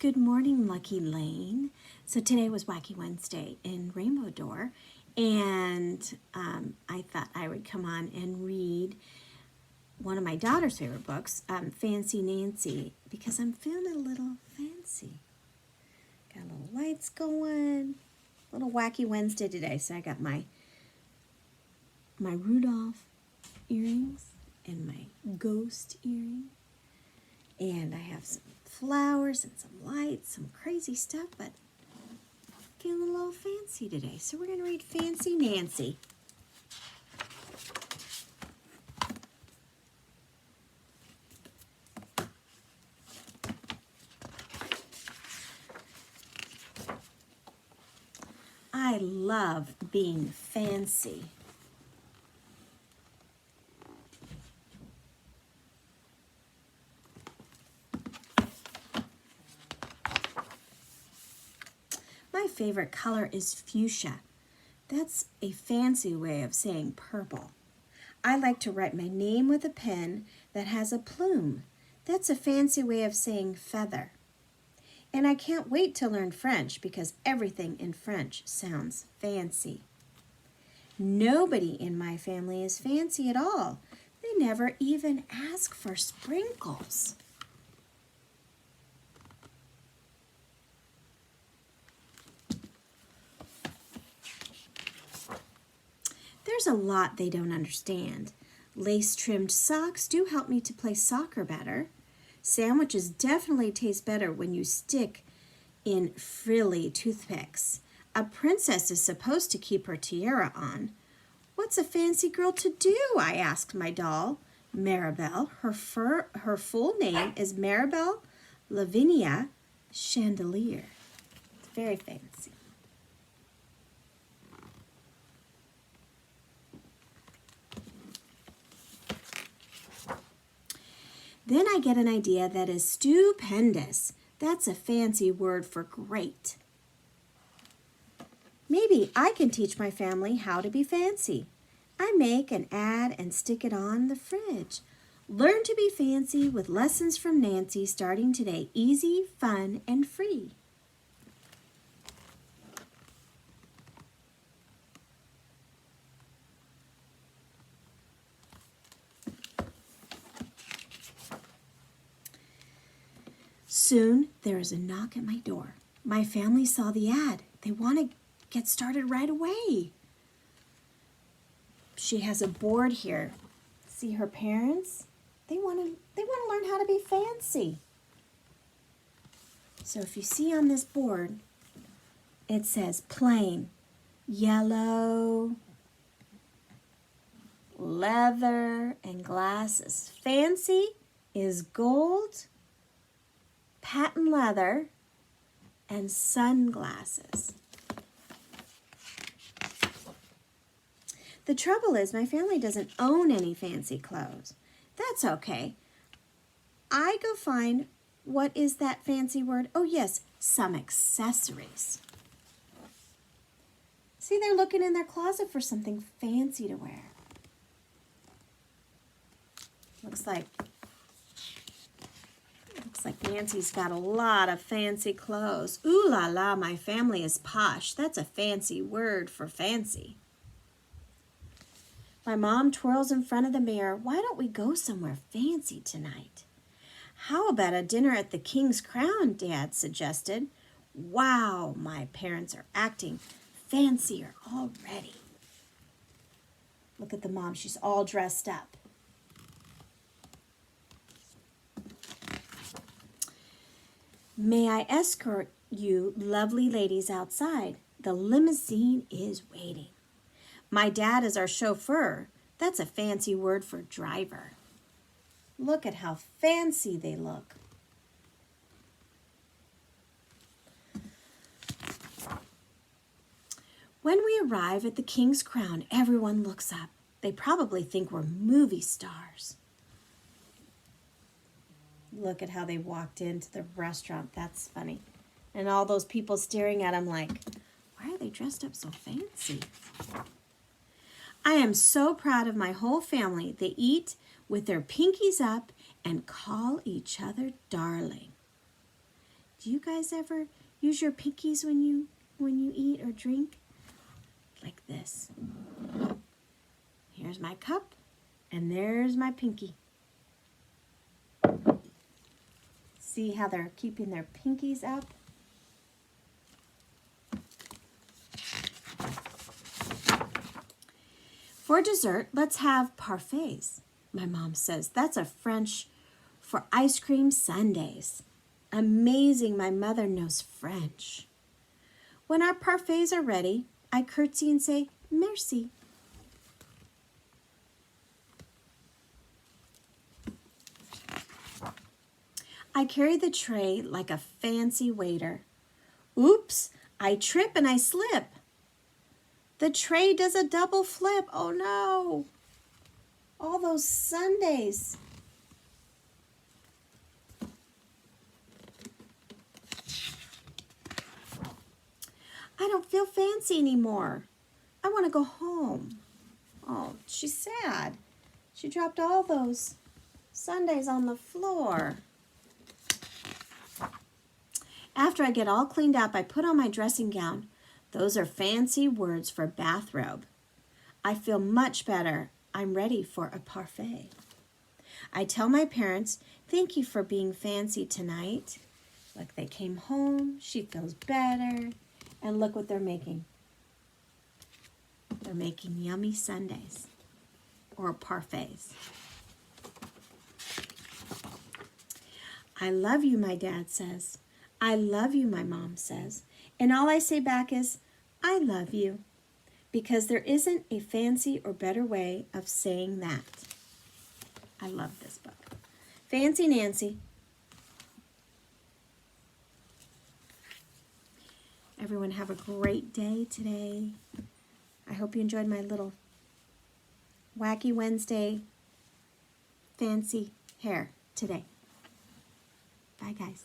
Good morning, Lucky Lane. So today was Wacky Wednesday in Rainbow Door, and I thought I would come on and read one of my daughter's favorite books, Fancy Nancy, because I'm feeling a little fancy. Got little lights going, little Wacky Wednesday today. So I got my Rudolph earrings and my ghost earring, and I have some flowers and some lights, some crazy stuff, but feeling a little fancy today. So we're going to read Fancy Nancy. I love being fancy. My favorite color is fuchsia. That's a fancy way of saying purple. I like to write my name with a pen that has a plume. That's a fancy way of saying feather. And I can't wait to learn French because everything in French sounds fancy. Nobody in my family is fancy at all. They never even ask for sprinkles. There's a lot they don't understand. Lace-trimmed socks do help me to play soccer better. Sandwiches definitely taste better when you stick in frilly toothpicks. A princess is supposed to keep her tiara on. What's a fancy girl to do? I asked my doll, Maribel. Her full name is Maribel Lavinia Chandelier. It's very fancy. Then I get an idea that is stupendous. That's a fancy word for great. Maybe I can teach my family how to be fancy. I make an ad and stick it on the fridge. Learn to be fancy with lessons from Nancy starting today. Easy, fun, and free. Soon, there is a knock at my door. My family saw the ad. They want to get started right away. She has a board here. See her parents? They want to learn how to be fancy. So if you see on this board, it says plain, yellow, leather, and glasses. Fancy is gold, patent leather, and sunglasses. The trouble is my family doesn't own any fancy clothes. That's okay. I go find, what is that fancy word? Oh yes, some accessories. See, they're looking in their closet for something fancy to wear. Looks like Nancy's got a lot of fancy clothes. Ooh la la, my family is posh. That's a fancy word for fancy. My mom twirls in front of the mirror. Why don't we go somewhere fancy tonight? How about a dinner at the King's Crown, Dad suggested. Wow, my parents are acting fancier already. Look at the mom. She's all dressed up. May I escort you lovely ladies outside? The limousine is waiting. My dad is our chauffeur. That's a fancy word for driver. Look at how fancy they look. When we arrive at the King's Crown, everyone looks up. They probably think we're movie stars. Look at how they walked into the restaurant. That's funny. And all those people staring at them like, why are they dressed up so fancy? I am so proud of my whole family. They eat with their pinkies up and call each other darling. Do you guys ever use your pinkies when you eat or drink? Like this. Here's my cup, and there's my pinky. See how they're keeping their pinkies up? For dessert, let's have parfaits. My mom says that's a French for ice cream sundaes. Amazing, my mother knows French. When our parfaits are ready, I curtsy and say, merci. I carry the tray like a fancy waiter. Oops, I trip and I slip. The tray does a double flip. Oh no. All those sundaes. I don't feel fancy anymore. I want to go home. Oh, she's sad. She dropped all those sundaes on the floor. After I get all cleaned up, I put on my dressing gown. Those are fancy words for bathrobe. I feel much better. I'm ready for a parfait. I tell my parents, thank you for being fancy tonight. Look, they came home. She feels better. And look what they're making. They're making yummy sundaes or parfaits. I love you, my dad says. I love you, my mom says. And all I say back is, I love you. Because there isn't a fancy or better way of saying that. I love this book. Fancy Nancy. Everyone have a great day today. I hope you enjoyed my little Wacky Wednesday fancy hair today. Bye, guys.